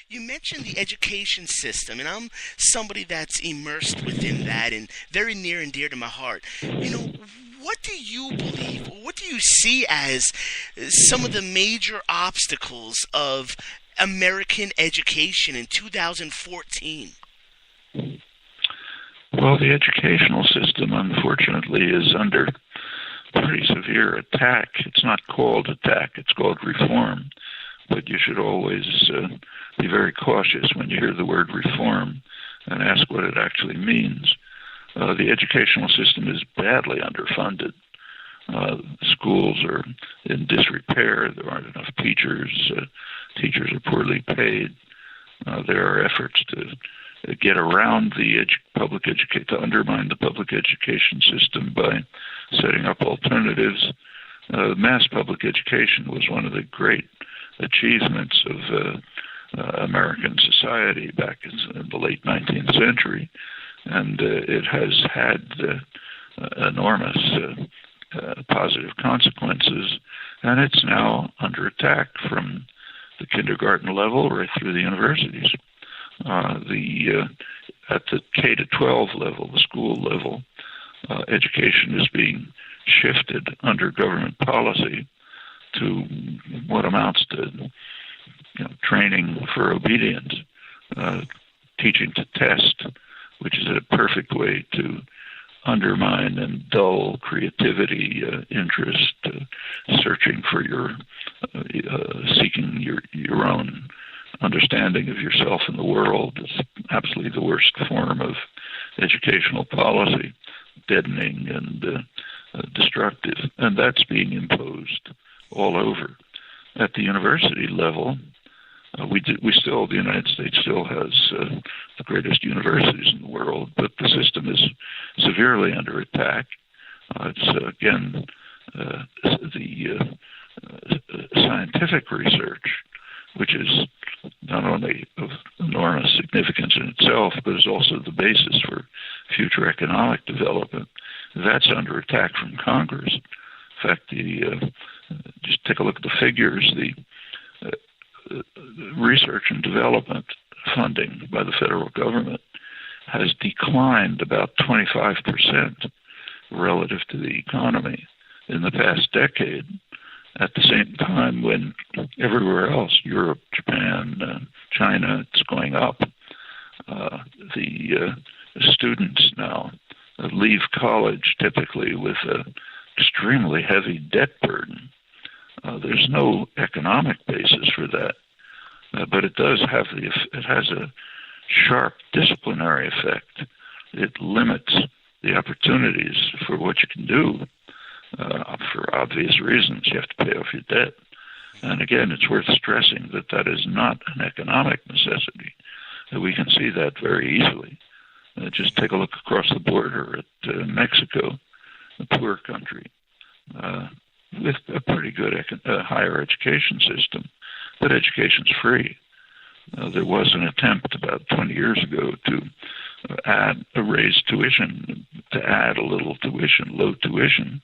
You mentioned the education system, and I'm somebody that's immersed within that and very near and dear to my heart. What do you believe, or what do you see as some of the major obstacles of American education in 2014? Well, the educational system, unfortunately, is under pretty severe attack. It's not called attack, it's called reform. But you should always be very cautious when you hear the word reform and ask what it actually means. The educational system is badly underfunded. Schools are in disrepair. There aren't enough teachers. Teachers are poorly paid. There are efforts to get around the to undermine the public education system by setting up alternatives. Mass public education was one of the great achievements of American society back in the late 19th century, and it has had enormous positive consequences, and it's now under attack from the kindergarten level right through the universities. At the K-12 level, the school level, education is being shifted under government policy to what amounts to training for obedience, teaching to test, which is a perfect way to undermine and dull creativity, interest, searching for seeking your own understanding of yourself and the world. Is absolutely the worst form of educational policy, deadening and destructive, and that's being imposed all over. At the university level, the United States still has the greatest universities in the world, but the system is severely under attack. It's again the scientific research, which is not only of enormous significance in itself, but is also the basis for future economic development. That's under attack from Congress. In fact, just take a look at the figures. The research and development funding by the federal government has declined about 25% relative to the economy in the past decade, at the same time when everywhere else, Europe, Japan, China, it's going up. The students now leave college typically with an extremely heavy debt burden. There's no economic basis for that, but it has a sharp disciplinary effect. It limits the opportunities for what you can do. For obvious reasons, you have to pay off your debt. And again, it's worth stressing that is not an economic necessity. We can see that very easily. Just take a look across the border at Mexico, a poor country, with a pretty good higher education system, but education's free. There was an attempt about 20 years ago to raise tuition, to add a little tuition, low tuition.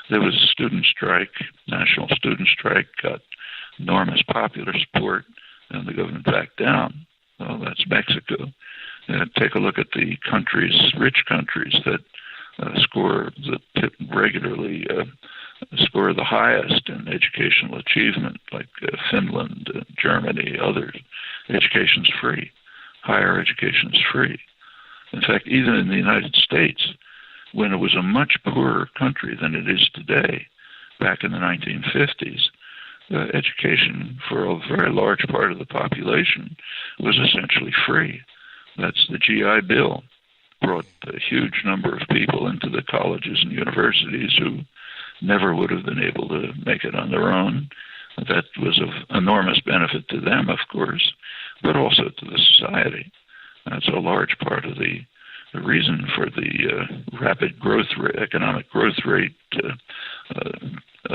There was a student strike, national student strike, got enormous popular support, and the government backed down. Well, that's Mexico. Take a look at the rich countries that regularly score the highest in educational achievement, like Finland, Germany, others. Education's free. Higher education's free. In fact, even in the United States, when it was a much poorer country than it is today, back in the 1950s, education for a very large part of the population was essentially free. That's the GI Bill. Brought a huge number of people into the colleges and universities who never would have been able to make it on their own. That was of enormous benefit to them, of course, but also to the society. That's a large part of the reason for the rapid economic growth rate,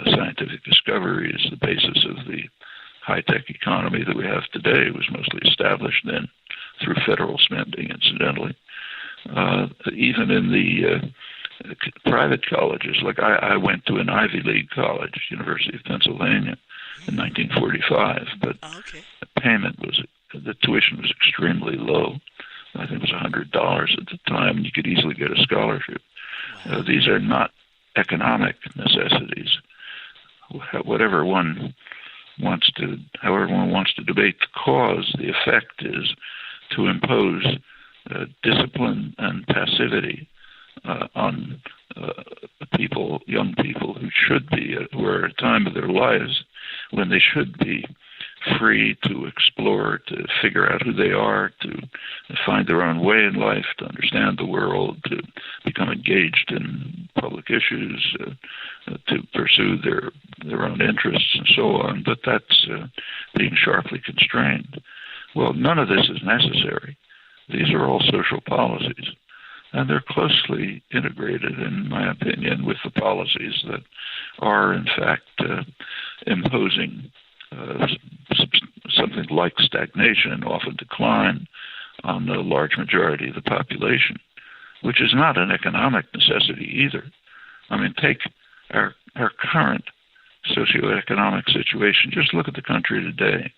scientific discoveries. The basis of the high-tech economy that we have today was mostly established then through federal spending, incidentally. Even in the private colleges, like I went to an Ivy League college, University of Pennsylvania, in 1945, but the payment was the tuition was extremely low. I think it was $100 at the time, and you could easily get a scholarship. Wow. These are not economic necessities. However one wants to debate the cause, the effect is to impose discipline and passivity on young people who are at a time of their lives when they should be free to explore, to figure out who they are, to find their own way in life, to understand the world, to become engaged in public issues, to pursue their own interests and so on. But that's being sharply constrained. Well, none of this is necessary. These are all social policies, and they're closely integrated, in my opinion, with the policies that are, in fact, imposing something like stagnation, often decline, on the large majority of the population, which is not an economic necessity either. I mean, take our current socioeconomic situation. Just look at the country today.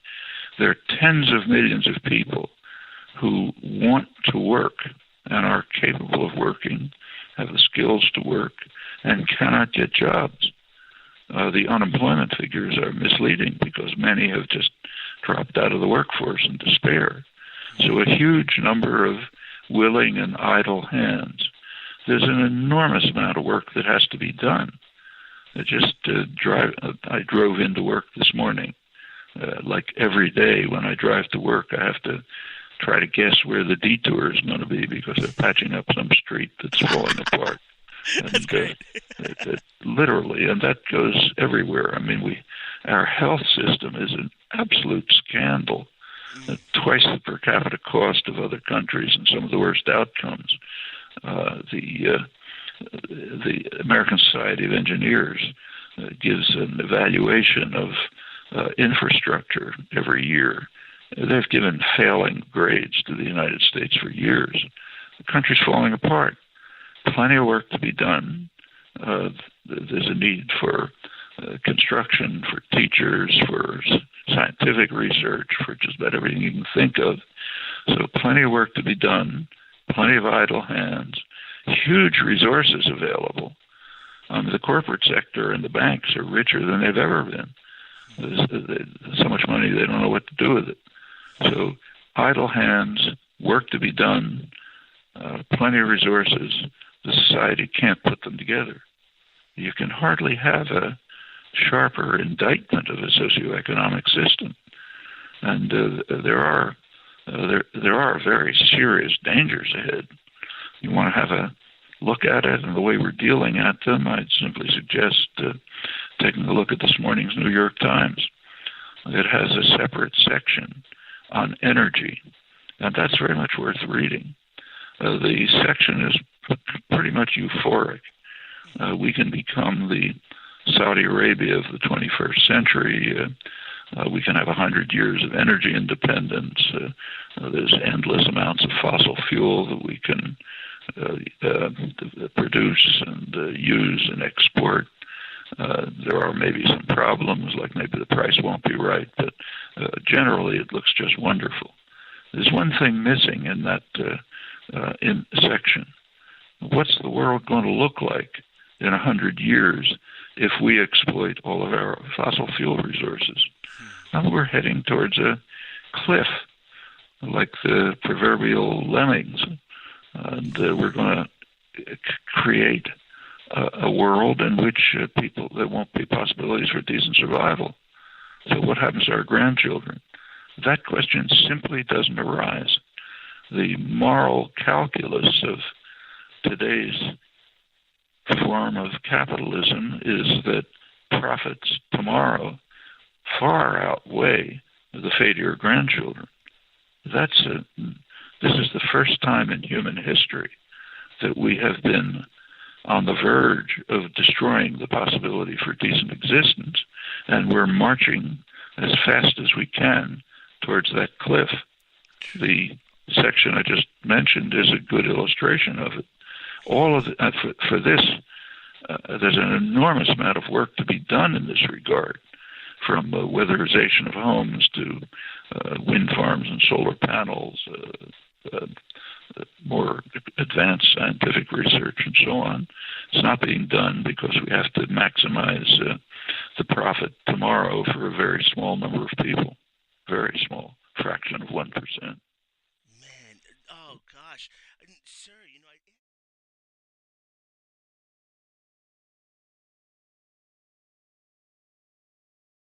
There are tens of millions of people who want to work and are capable of working, have the skills to work, and cannot get jobs. The unemployment figures are misleading because many have just dropped out of the workforce in despair. So a huge number of willing and idle hands. There's an enormous amount of work that has to be done. I drove into work this morning. Like every day when I drive to work, I have to try to guess where the detour is going to be because they're patching up some street that's falling apart. That's great. Literally, and that goes everywhere. I mean, our health system is an absolute scandal. Twice the per capita cost of other countries and some of the worst outcomes. The American Society of Engineers gives an evaluation of infrastructure every year. They've given failing grades to the United States for years. The country's falling apart. Plenty of work to be done. There's a need for construction, for teachers, for scientific research, for just about everything you can think of. So plenty of work to be done, plenty of idle hands, huge resources available. The corporate sector and the banks are richer than they've ever been. There's so much money they don't know what to do with it. So idle hands, work to be done, plenty of resources. The society can't put them together. You can hardly have a sharper indictment of a socioeconomic system, and there are very serious dangers ahead. You want to have a look at it and the way we're dealing at them. I'd simply suggest taking a look at this morning's New York Times. It has a separate section on energy, and that's very much worth reading. The section is pretty much euphoric. We can become the Saudi Arabia of the 21st century. We can have 100 years of energy independence. There's endless amounts of fossil fuel that we can produce and use and export. There are maybe some problems, like maybe the price won't be right, but generally it looks just wonderful. There's one thing missing in that section. What's the world going to look like in 100 years if we exploit all of our fossil fuel resources? And we're heading towards a cliff, like the proverbial lemmings. And we're going to create a world in which there won't be possibilities for decent survival. So what happens to our grandchildren? That question simply doesn't arise. The moral calculus of today's form of capitalism is that profits tomorrow far outweigh the fate of your grandchildren. This is the first time in human history that we have been on the verge of destroying the possibility for decent existence, and we're marching as fast as we can towards that cliff. The section I just mentioned is a good illustration of it. All of for this, there's an enormous amount of work to be done in this regard. from weatherization of homes to wind farms and solar panels, more advanced scientific research and so on. It's not being done because we have to maximize the profit tomorrow for a very small number of people, very small fraction of 1%.